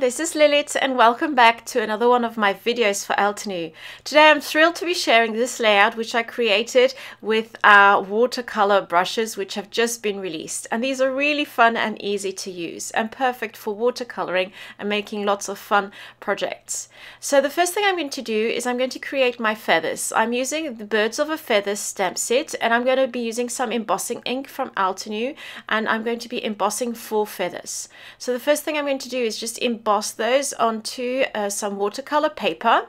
this is Lilith and welcome back to another one of my videos for Altenew. Today I'm thrilled to be sharing this layout which I created with our watercolor brushes which have just been released, and these are really fun and easy to use and perfect for watercoloring and making lots of fun projects. So the first thing I'm going to do is I'm going to create my feathers. I'm using the Birds of a Feather stamp set, and I'm going to be using some embossing ink from Altenew, and I'm going to be embossing 4 feathers. So the first thing I'm going to do is just emboss those onto some watercolor paper.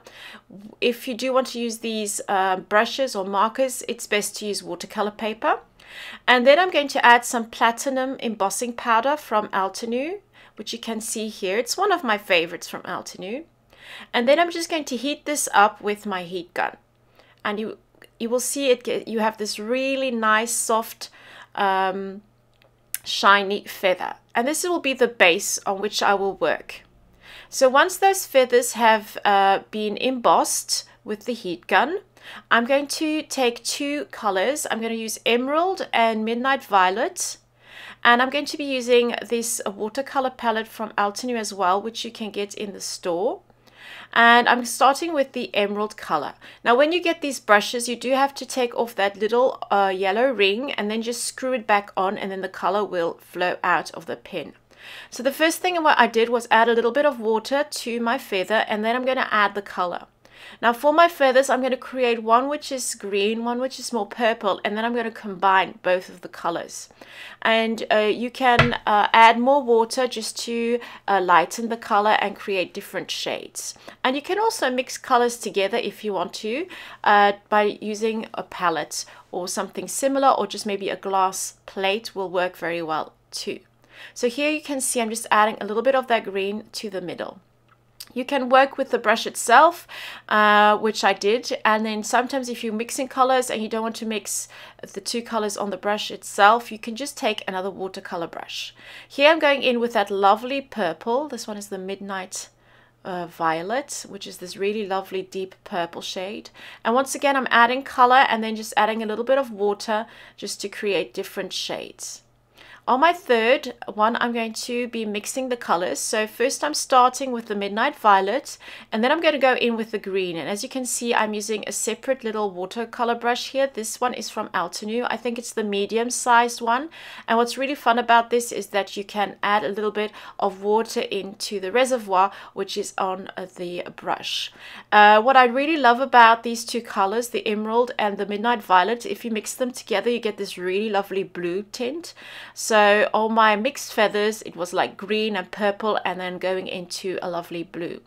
If you do want to use these brushes or markers, it's best to use watercolor paper. And then I'm going to add some platinum embossing powder from Altenew, which you can see here. It's one of my favorites from Altenew. And then I'm just going to heat this up with my heat gun, and you will see it. You have this really nice soft shiny feather, and this will be the base on which I will work. So once those feathers have been embossed with the heat gun, I'm going to take 2 colors. I'm going to use Emerald and Midnight Violet, and I'm going to be using this watercolor palette from Altenew as well, which you can get in the store. And I'm starting with the emerald color. Now when you get these brushes, you do have to take off that little yellow ring and then just screw it back on, and then the color will flow out of the pen. So the first thing what I did was add a little bit of water to my feather, and then I'm going to add the color. Now for my feathers, I'm going to create one which is green, one which is more purple, and then I'm going to combine both of the colors. And you can add more water just to lighten the color and create different shades. And you can also mix colors together if you want to by using a palette or something similar, or just maybe a glass plate will work very well too. So here you can see I'm just adding a little bit of that green to the middle. You can work with the brush itself, which I did, and then sometimes if you're mixing colors and you don't want to mix the 2 colors on the brush itself, you can just take another watercolor brush. Here I'm going in with that lovely purple. This one is the Midnight Violet, which is this really lovely deep purple shade. And once again I'm adding color and then just adding a little bit of water just to create different shades. On my third one, I'm going to be mixing the colors. So first I'm starting with the Midnight Violet, and then I'm going to go in with the green. And as you can see, I'm using a separate little watercolor brush here. This one is from Altenew. I think it's the medium-sized one. And what's really fun about this is that you can add a little bit of water into the reservoir, which is on the brush. What I really love about these 2 colors, the Emerald and the Midnight Violet, if you mix them together, you get this really lovely blue tint. So all my mixed feathers, it was like green and purple and then going into a lovely blue.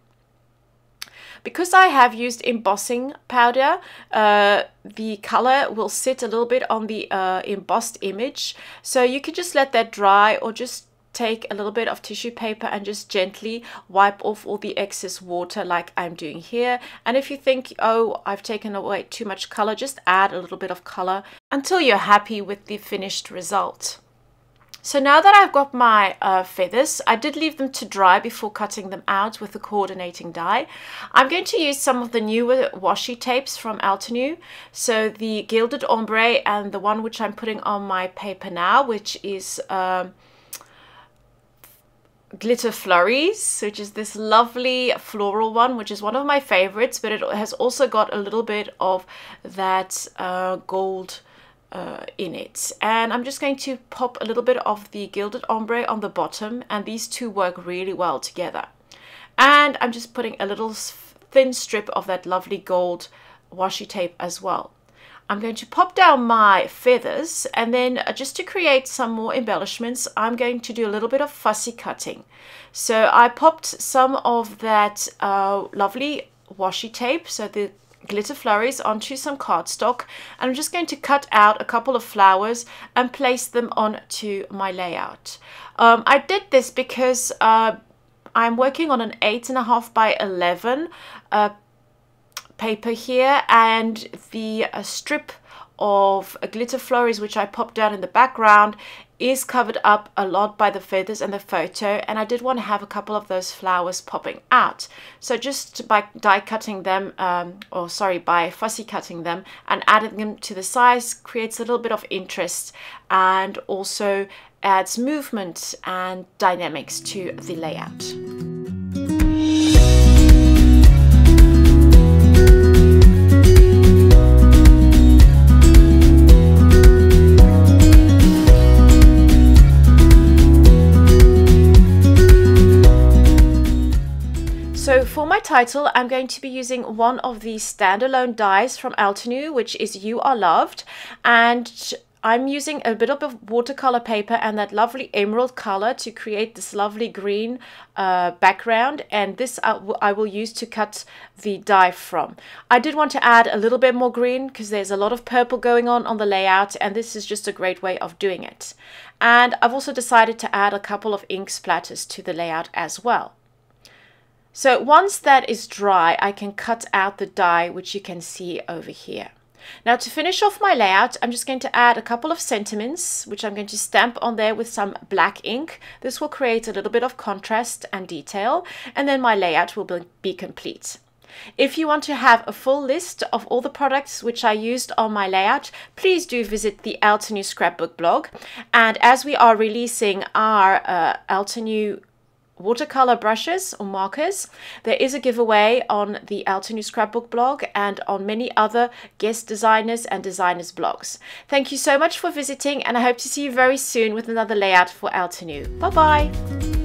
Because I have used embossing powder, the color will sit a little bit on the embossed image. So you can just let that dry, or just take a little bit of tissue paper and just gently wipe off all the excess water like I'm doing here. And if you think, oh, I've taken away too much color, just add a little bit of color until you're happy with the finished result. So now that I've got my feathers, I did leave them to dry before cutting them out with the coordinating die. I'm going to use some of the newer washi tapes from Altenew. So the Gilded Ombre and the one which I'm putting on my paper now, which is Glitter Flurries, which is this lovely floral one, which is one of my favorites, but it has also got a little bit of that gold in it. And I'm just going to pop a little bit of the Gilded Ombre on the bottom, and these 2 work really well together. And I'm just putting a little thin strip of that lovely gold washi tape as well. I'm going to pop down my feathers, and then just to create some more embellishments, I'm going to do a little bit of fussy cutting. So I popped some of that lovely washi tape, so the Glitter Flurries, onto some cardstock, and I'm just going to cut out a couple of flowers and place them onto my layout. I did this because I'm working on an 8.5 by 11 paper here, and the strip of Glitter Flurries which I popped down in the background is covered up a lot by the feathers and the photo, and I did want to have a couple of those flowers popping out. So just by die cutting them, by fussy cutting them and adding them to the size, creates a little bit of interest and also adds movement and dynamics to the layout. So for my title, I'm going to be using one of the standalone dies from Altenew, which is You Are Loved, and I'm using a bit of watercolor paper and that lovely emerald color to create this lovely green background, and this I will use to cut the die from. I did want to add a little bit more green because there's a lot of purple going on the layout, and this is just a great way of doing it. And I've also decided to add a couple of ink splatters to the layout as well. So once that is dry, I can cut out the die, which you can see over here. Now to finish off my layout, I'm just going to add a couple of sentiments, which I'm going to stamp on there with some black ink. This will create a little bit of contrast and detail, and then my layout will be complete. If you want to have a full list of all the products which I used on my layout, please do visit the Altenew scrapbook blog. And as we are releasing our Altenew watercolor brushes or markers, there is a giveaway on the Altenew scrapbook blog and on many other guest designers and designers blogs. Thank you so much for visiting, and I hope to see you very soon with another layout for Altenew. Bye bye.